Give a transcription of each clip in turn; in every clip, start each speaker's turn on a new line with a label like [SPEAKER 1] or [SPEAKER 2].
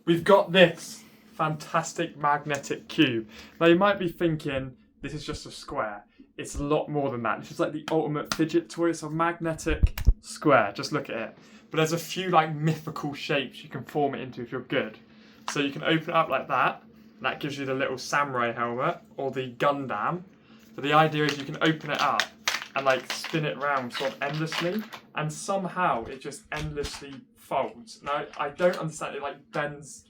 [SPEAKER 1] we've got this fantastic magnetic cube. Now you might be thinking, this is just a square. It's a lot more than that. This is like the ultimate fidget toy. It's a magnetic square. Just look at it. But there's a few like mythical shapes you can form it into if you're good. So you can open it up like that. And that gives you the little samurai helmet or the Gundam. But the idea is you can open it up and like spin it round sort of endlessly, and somehow it just endlessly folds. Now I don't understand, it like bends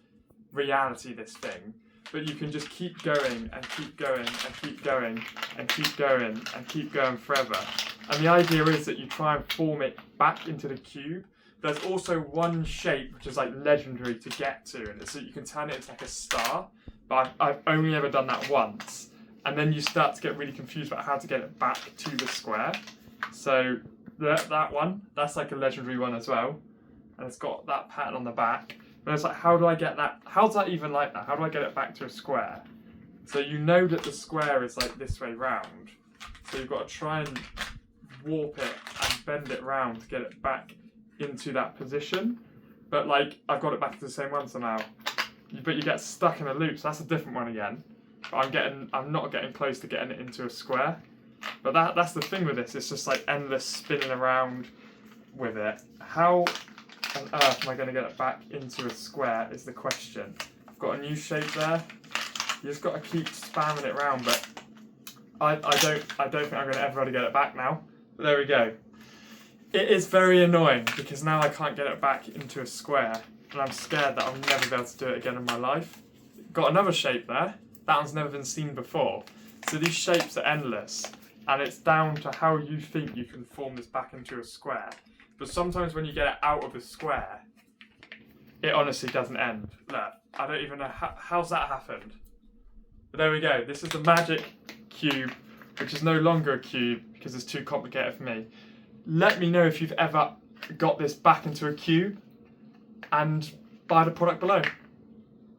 [SPEAKER 1] reality, this thing, but you can just keep going and keep going and keep going and keep going and keep going forever. And the idea is that you try and form it back into the cube. There's also one shape which is like legendary to get to, and so you can turn it into like a star, but I've only ever done that once. And then you start to get really confused about how to get it back to the square. So that one, that's like a legendary one as well. And it's got that pattern on the back. And it's like, how do I get that? How's that even like that? How do I get it back to a square? So you know that the square is like this way round. So you've got to try and warp it and bend it round to get it back into that position. But like, I've got it back to the same one somehow. But you get stuck in a loop, so that's a different one again. But I'm not getting close to getting it into a square. But that's the thing with this, it's just like endless spinning around with it. How on earth am I going to get it back into a square is the question. I've got a new shape there. You just got to keep spamming it around, but I don't think I'm going to ever be able to get it back now. But there we go. It is very annoying because now I can't get it back into a square, and I'm scared that I'll never be able to do it again in my life. Got another shape there. That one's never been seen before. So these shapes are endless, and it's down to how you think you can form this back into a square. But sometimes when you get it out of the square, it honestly doesn't end. Look, I don't even know how's that happened. But there we go. This is the magic cube, which is no longer a cube because it's too complicated for me. Let me know if you've ever got this back into a cube, and buy the product below.